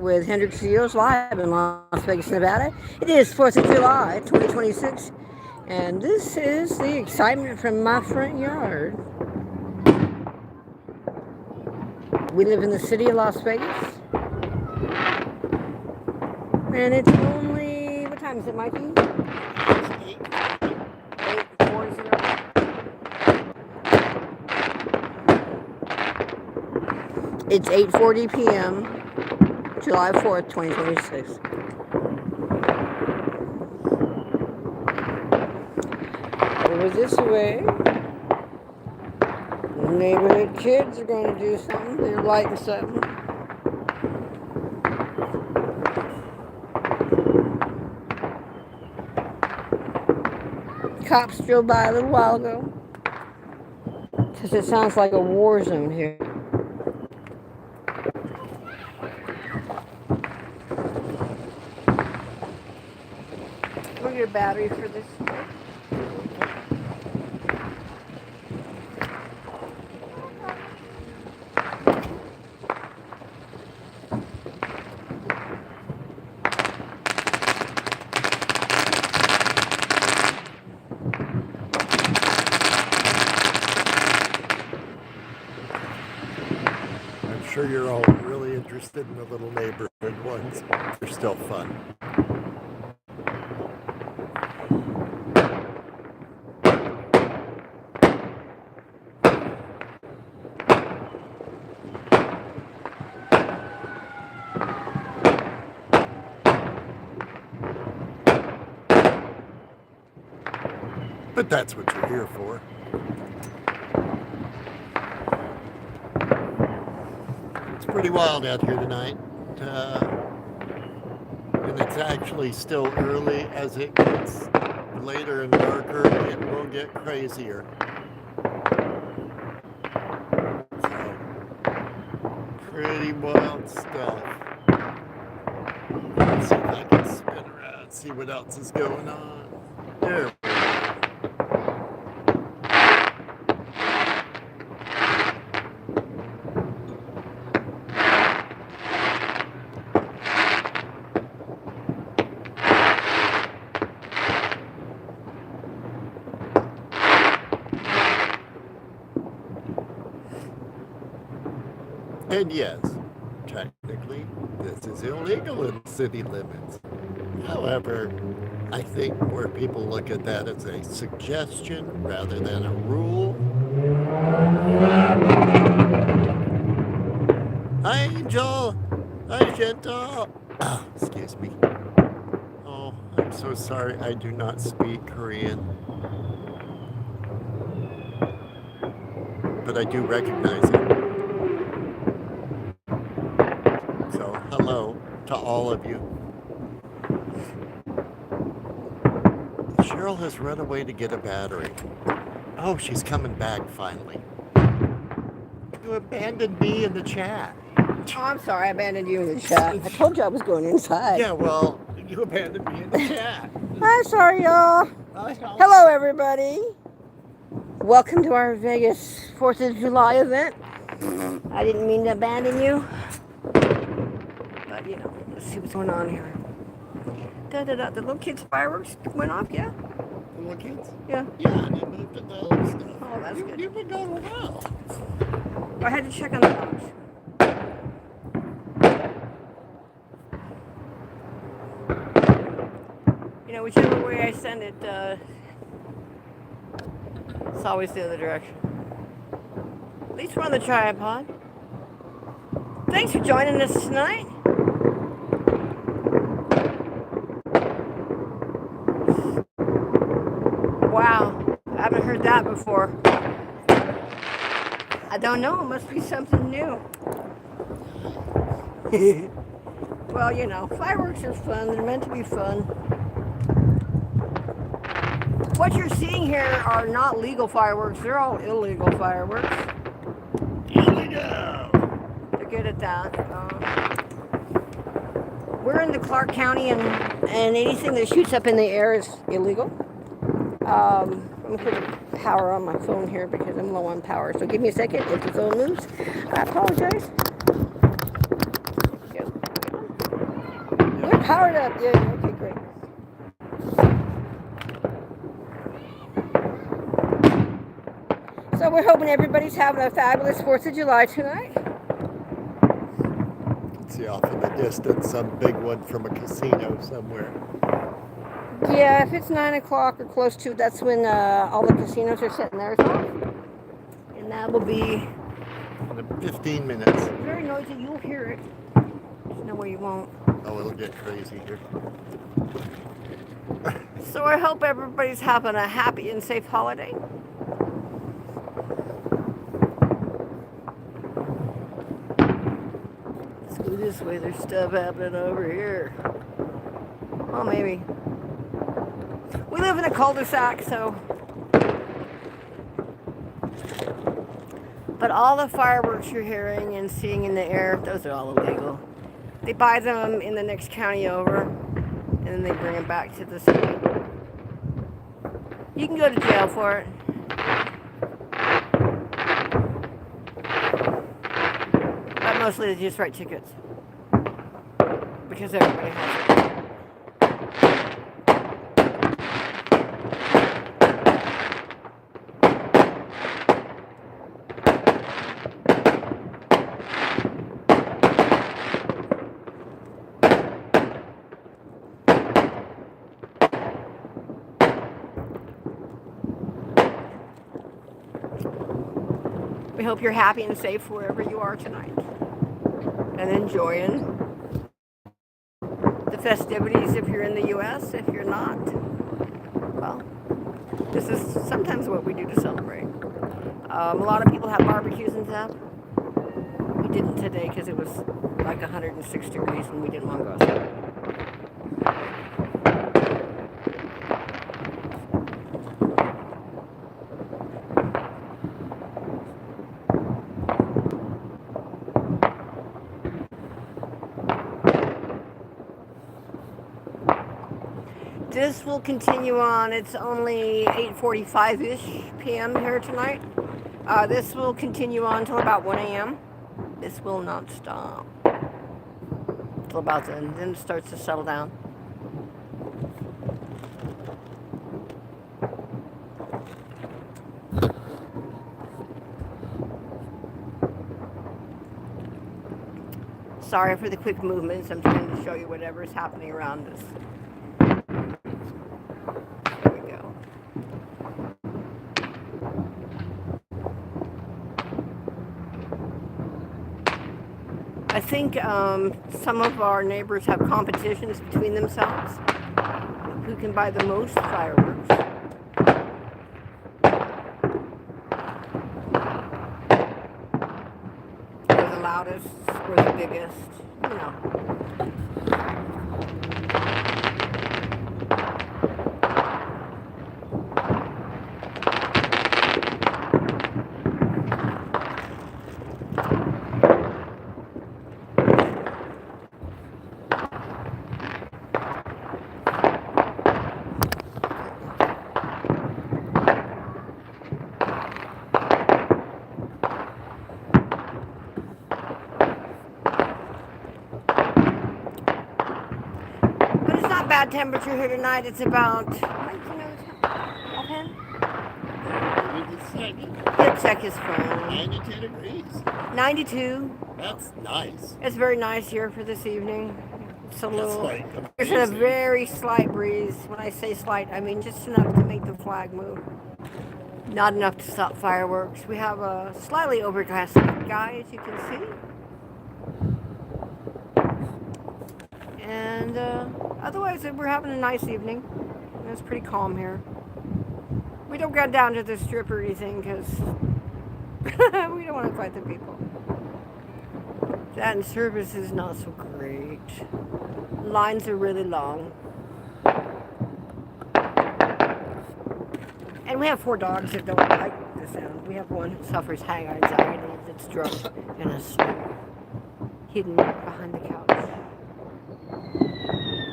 with Hendrix Studios live in Las Vegas, Nevada. It is 4th of July, 2026, and this is the excitement from my front yard. We live in the city of Las Vegas, and it's only, what time is it, Mikey? 8:40. It's 8:40 p.m., July 4th, 2026. Over this way, neighborhood kids are going to do something. They're lighting something. Cops drove by a little while ago because it sounds like a war zone here. We'll get a battery for this. I'm sure you're all really interested in the little neighborhood ones. They're still fun. But that's what you're here for. It's pretty wild out here tonight. And it's actually still early. As it gets later and darker, it will get crazier. So, pretty wild stuff. Let's see if I can spin around, see what else is going on. There we go. And yes, technically, this is illegal in city limits. However, I think more people look at that as a suggestion rather than a rule. Hi, Angel. Hi, Gentle. Oh, excuse me. Oh, I'm so sorry. I do not speak Korean. But I do recognize it. So, hello to all of you. Cheryl has run away to get a battery. Oh, she's coming back finally. You abandoned me in the chat. Oh, I'm sorry, I abandoned you in the chat. I told you I was going inside. Yeah, well, you abandoned me in the chat. I'm sorry, y'all. Hello, everybody. Welcome to our Vegas 4th of July event. I didn't mean to abandon you. But, you know, let's see what's going on here. Da-da-da. The little kids' fireworks went off, yeah? The little kids? Yeah. Yeah, they moved to the other stuff. Oh, that's good. You've been going well. I had to check on the dogs. You know, whichever way I send it, it's always the other direction. At least we're on the tripod. Thanks for joining us tonight. Wow, I haven't heard that before. I don't know, it must be something new. Well, you know, fireworks are fun, they're meant to be fun. What you're seeing here are not legal fireworks, they're all illegal fireworks. Illegal! They're good at that. We're in the Clark County, and anything that shoots up in the air is illegal. I'm going to put the power on my phone here because I'm low on power. So give me a second if the phone moves. I apologize. Powered up. Yeah, yeah, okay, great. So we're hoping everybody's having a fabulous 4th of July tonight. See off in the distance some big one from a casino somewhere. Yeah, if it's 9 o'clock or close to, that's when all the casinos are setting theirs off. And that will be In 15 minutes. very noisy. You'll hear it. There's no way you won't. Oh, it'll get crazy here. So I hope everybody's having a happy and safe holiday. Let's go this way. There's stuff happening over here. Well, maybe. We live in a cul-de-sac, so. But all the fireworks you're hearing and seeing in the air, those are all illegal. They buy them in the next county over, and then they bring them back to the city. You can go to jail for it. But mostly they just write tickets. Because everybody has it. We hope you're happy and safe wherever you are tonight and enjoying the festivities if you're in the U.S. If you're not, well, this is sometimes what we do to celebrate. A lot of people have barbecues and stuff. We didn't today because it was like 106 degrees and we didn't want to go outside. This will continue on. It's only 8:45-ish p.m. here tonight. This will continue on until about 1 a.m. This will not stop. Until about then. Then it starts to settle down. Sorry for the quick movements. I'm trying to show you whatever is happening around us. I think some of our neighbors have competitions between themselves who can buy the most fireworks. Or the loudest, or the biggest, you know. Bad temperature here tonight. It's about, offhand? Hip check is fine. 92 degrees. 92. That's nice. It's very nice here for this evening. It's a little, there's a very slight breeze. When I say slight, I mean just enough to make the flag move. Not enough to stop fireworks. We have a slightly overcast sky, as you can see. And otherwise, we're having a nice evening. It's pretty calm here. We don't go down to the strip or anything because we don't want to fight the people. That and service is not so great. Lines are really long. And we have 4 dogs that don't like the sound. We have one who suffers high anxiety that's drunk and asleep, hidden behind the couch.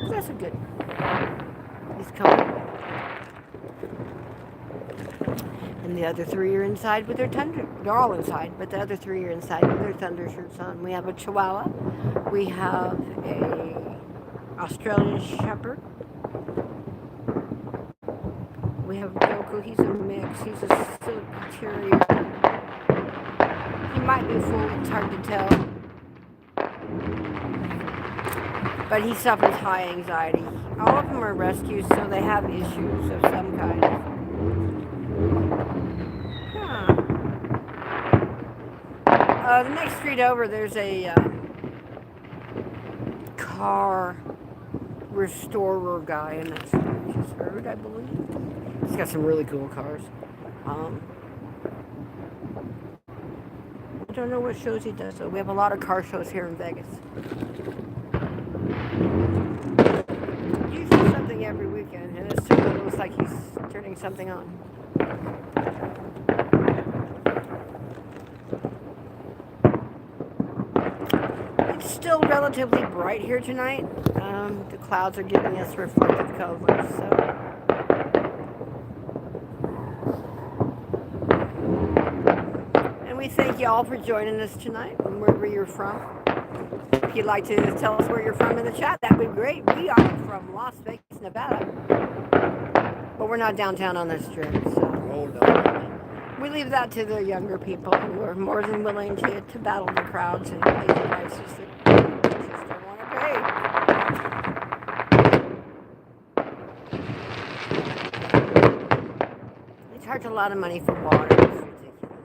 That's a good. He's coming. And the other 3 are inside with their thunder. They're all inside, but the other 3 are inside with their thunder shirts on. We have a Chihuahua. We have a Australian Shepherd. We have Goku. He's a mix. He's a silk terrier. He might be full. It's hard to tell. But he suffers high anxiety. All of them are rescues, so they have issues of some kind. Huh. The next street over, there's a car restorer guy, and that's what I just heard, I believe. He's got some really cool cars. I don't know what shows he does, though. We have a lot of car shows here in Vegas. Usually something every weekend, and it certainly looks like he's turning something on. It's still relatively bright here tonight. The clouds are giving us reflective colors, so. And we thank you all for joining us tonight, wherever you're from. If you'd like to tell us where you're from in the chat, that'd be great. We are from Las Vegas, Nevada. But we're not downtown on this trip, so. Oh, no. We leave that to the younger people who are more than willing to battle the crowds and pay the prices that they just don't want to pay. They charge a lot of money for water. It's ridiculous.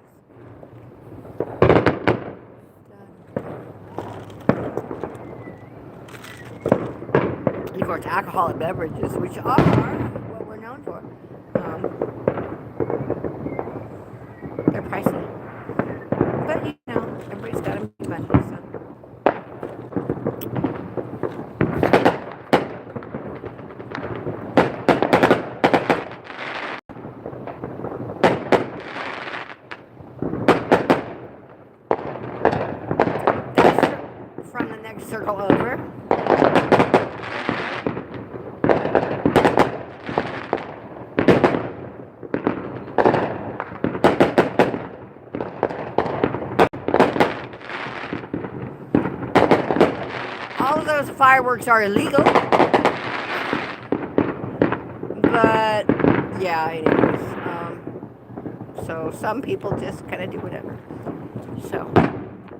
And of course, alcoholic beverages, which are what we're known for. They're pricey. But, you know, everybody's got to make money, so. That's from the next circle over. All of those fireworks are illegal. But, yeah, anyways. So some people just kind of do whatever. So,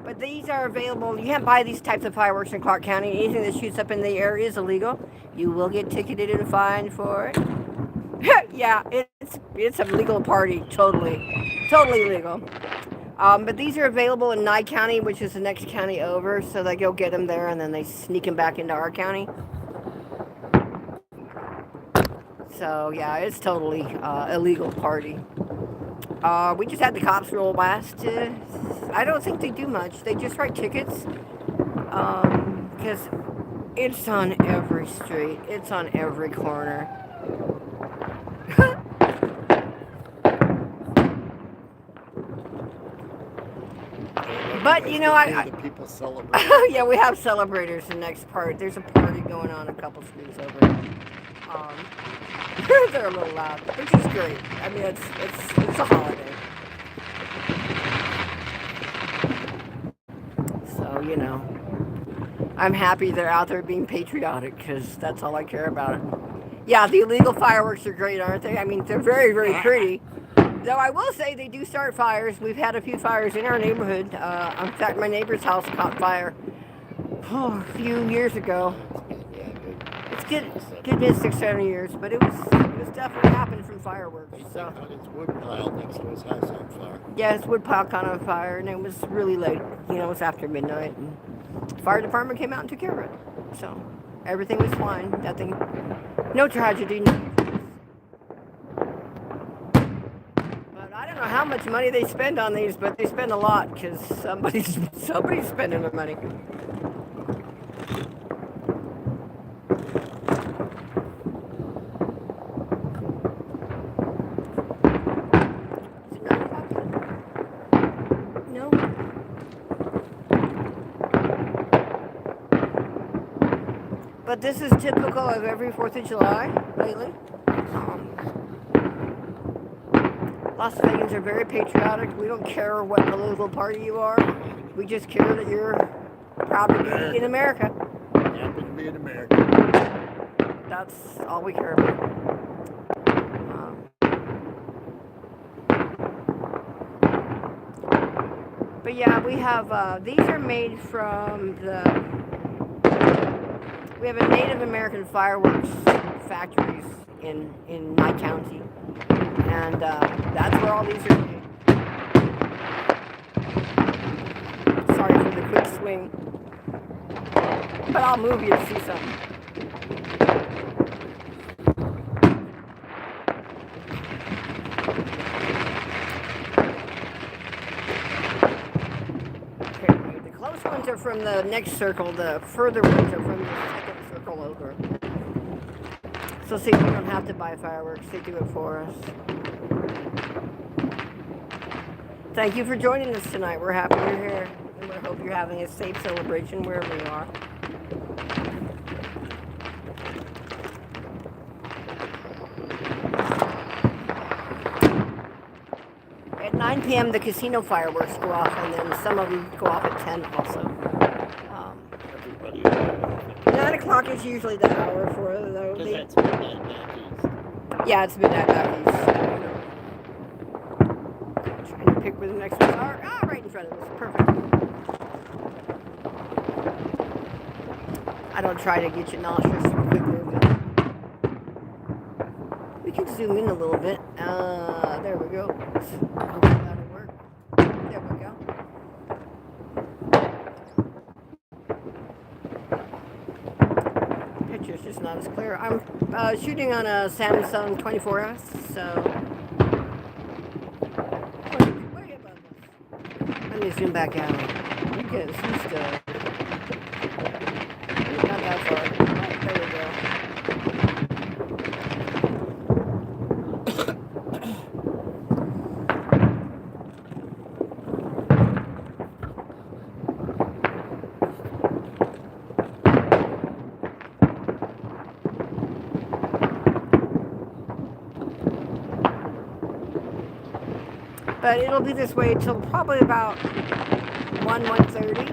but these are available. You can't buy these types of fireworks in Clark County. Anything that shoots up in the air is illegal. You will get ticketed and fined for it. Yeah, it's a legal party. Totally legal. But these are available in Nye County, which is the next county over. So they go get them there, and then they sneak them back into our county. So, yeah, it's totally illegal party. We just had the cops roll past. I don't think they do much. They just write tickets. Because it's on every street. It's on every corner. But, you know, The people celebrate. yeah, we have celebrators the next part. There's a party going on a couple streets over. They're a little loud, which is great. I mean, it's a holiday. So, you know, I'm happy they're out there being patriotic, because that's all I care about. Yeah, the illegal fireworks are great, aren't they? I mean, they're very, very pretty. Though I will say they do start fires. We've had a few fires in our neighborhood. In fact, my neighbor's house caught fire a few years ago. It's good been 6-7 years, but it was definitely happened from fireworks. So His wood pile next to his house on fire. yeah, his wood pile caught on fire, and it was really late. You know, it was after midnight, and the fire department came out and took care of it. So everything was fine. Nothing, no tragedy. I don't know how much money they spend on these, but they spend a lot, because somebody's spending their money. No. But this is typical of every 4th of July lately. Las Vegans are very patriotic. We don't care what political party you are. We just care that you're proud to be in America. Happy to be in America. That's all we care about. But yeah, we have, these are made from we have a Native American fireworks factories in my county. And that's where all these are made. Sorry for the quick swing. But I'll move you to see something. Okay, the close ones are from the next circle. The further ones are from the second circle over. So see, we don't have to buy fireworks. They do it for us. Thank you for joining us tonight. We're happy you're here. And we hope you're having a safe celebration wherever you are. At 9 p.m. the casino fireworks go off, and then some of them go off at 10 also. 9 o'clock is usually the hour for it, though. That's midnight back east. Yeah, it's midnight back east. Trying to pick where the next ones are. Ah, right in front of us. Perfect. I don't try to get you nauseous with quick movement. We can zoom in a little bit. There we go. Hopefully that'll work. There we go. Picture's just not as clear. I'm shooting on a Samsung 24S, so way above us. Let me zoom back out. You can see stuff. Not that far. Oh, there we go. But it'll be this way till probably about 1:30.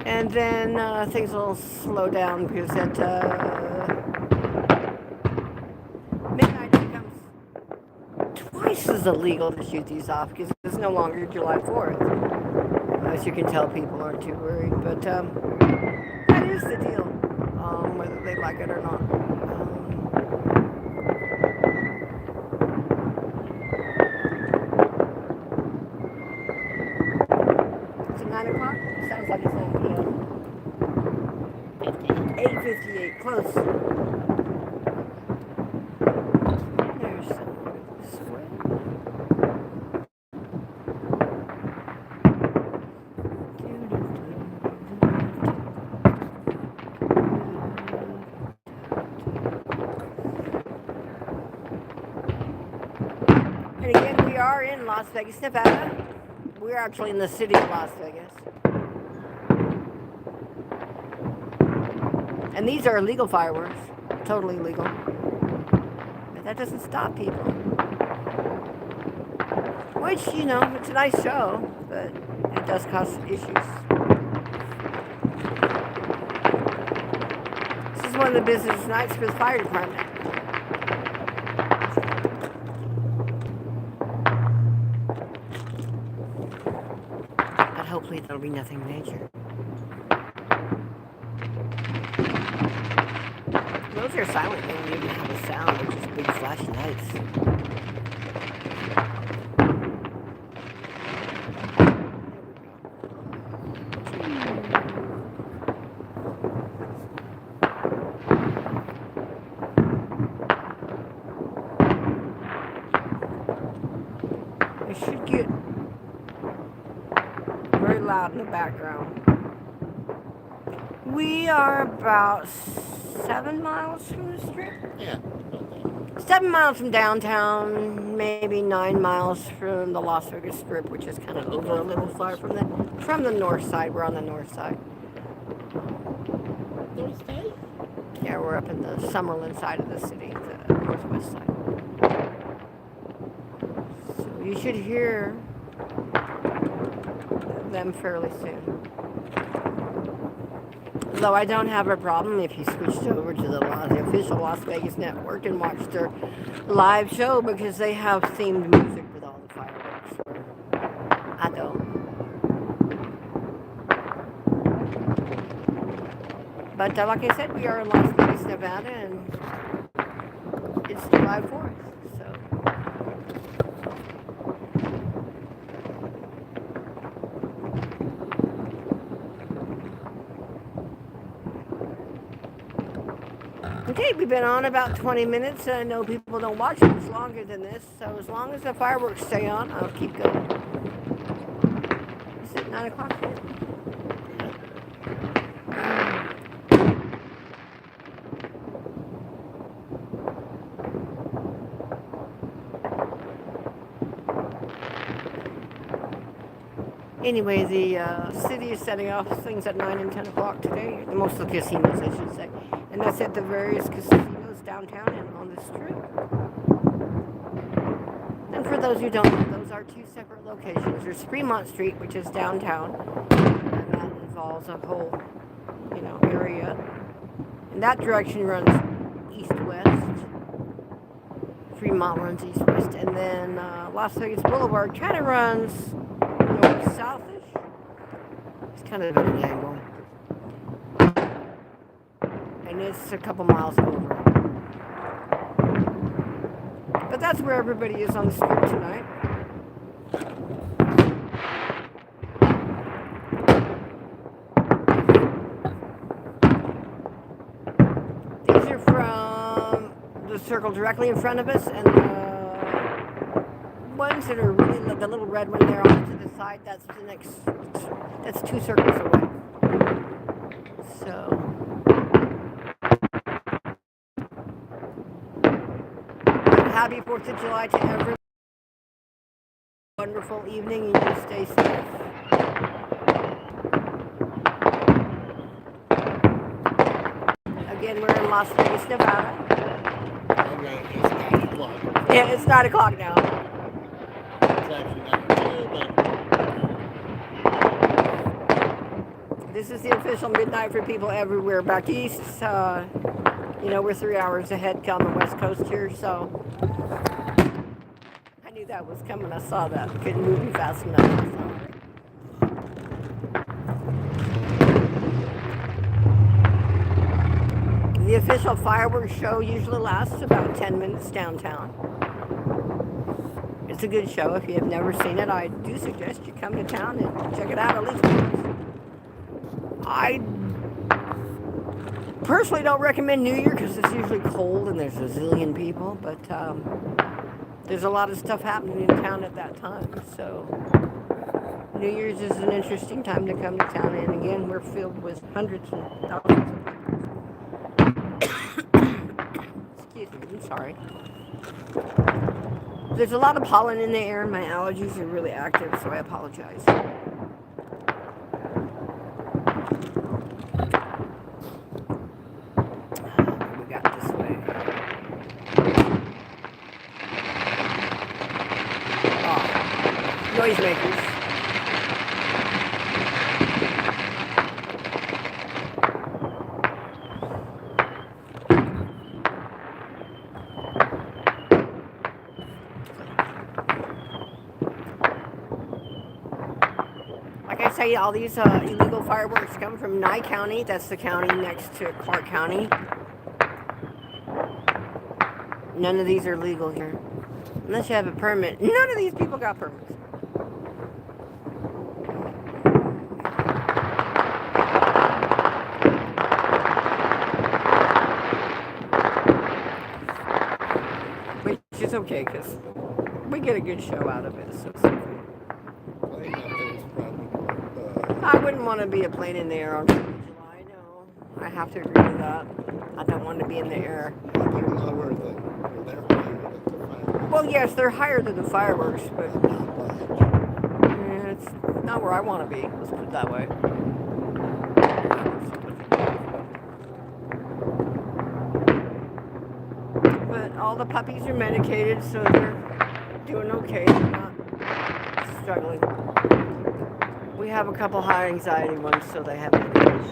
And then things will slow down because at midnight it becomes twice as illegal to shoot these off because it's no longer July 4th. As you can tell, people aren't too worried. But that is the deal, whether they like it or not. Is it 9 o'clock? Sounds like it's 9 p.m. 8:58, close. There's someone this way. And again, we are in Las Vegas, Nevada. We're actually in the city of Las Vegas. And these are legal fireworks, totally legal. But that doesn't stop people. Which, you know, it's a nice show, but it does cause issues. This is one of the busiest nights for the fire department. But hopefully there'll be nothing major. Those are silent, they don't even have a sound, they're just big flashing lights. It should get very loud in the background. We are about 7 miles from the strip. Yeah. 7 miles from downtown, maybe 9 miles from the Las Vegas Strip, which is kind of over a little far from the north side. We're on the north side. North side? Yeah, we're up in the Summerlin side of the city, the northwest side. So you should hear them fairly soon. Though I don't have a problem if you switched over to the official Las Vegas network and watched their live show because they have themed music with all the fireworks. I don't. But like I said, we are in Las Vegas, Nevada, and it's July 4th. So okay, we've been on about 20 minutes, and I know people don't watch much longer than this, so as long as the fireworks stay on, I'll keep going. Is it 9 o'clock yet? Anyway, the city is setting off things at 9 and 10 o'clock today. Most of the casinos, I should say. And that's at the various casinos downtown and on the strip. And for those who don't know, those are two separate locations. There's Fremont Street, which is downtown. And that involves a whole, area. And that direction runs east-west. Fremont runs east-west. And then Las Vegas Boulevard kind of runs north-southish. It's kind of at an angle. And it's a couple miles over. But that's where everybody is on the strip tonight. These are from the circle directly in front of us, and the ones that are really the little red one there off to the side, that's that's 2 circles away. So happy 4th of July to everyone. Wonderful evening, and you stay safe. Again, we're in Las Vegas, Nevada. Okay, it's 9 o'clock. Yeah, it's 9 o'clock now. It's actually not here, but This is the official midnight for people everywhere back east. We're 3 hours ahead on the West Coast here, so I knew that was coming. I saw that. Couldn't move me fast enough. The official fireworks show usually lasts about 10 minutes downtown. It's a good show. If you have never seen it, I do suggest you come to town and check it out at least once. I personally don't recommend New Year because it's usually cold and there's a zillion people, but there's a lot of stuff happening in town at that time. So New Year's is an interesting time to come to town, and again, we're filled with hundreds and thousands of excuse me, I'm sorry. There's a lot of pollen in the air, and my allergies are really active, so I apologize. We got this way. Noisemakers. All these illegal fireworks come from Nye County. That's the county next to Clark County. None of these are legal here. Unless you have a permit. None of these people got permits. Which is okay, because we get a good show out of it, so it's okay. I wouldn't want to be a plane in the air on 4th of July, no. I have to agree with that. I don't want to be in the air. they're lower than, or they're higher than the fireworks. Well, yes, they're higher than the fireworks, but it's not where I want to be. Let's put it that way. But all the puppies are medicated, so they're doing okay. They're not struggling. We have a couple high anxiety ones, so they have medication.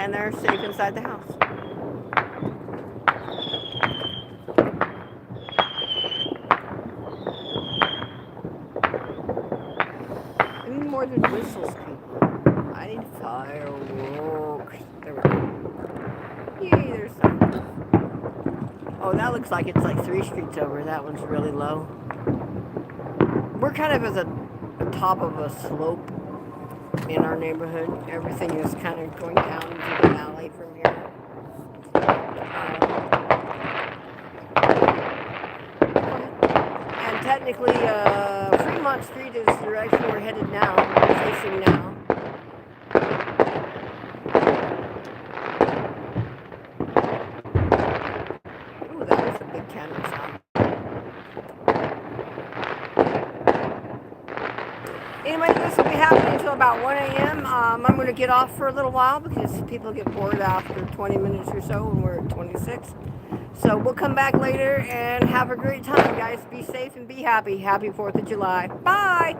and they're safe inside the house. I need more than whistles, people. I need fireworks. There we go. Yay, there's some. Oh, that looks like it's like 3 streets over. That one's really low. We're kind of at the top of a slope in our neighborhood. Everything is kind of going down into the valley from here. And technically, Fremont Street is the direction we're headed now, facing now. Ooh, that was a big cannon sound. Anyway, this will be happening until about 1 a.m. I'm going to get off for a little while because people get bored after 20 minutes or so when we're at 26. So we'll come back later and have a great time, guys. Be safe and be happy. Happy 4th of July. Bye!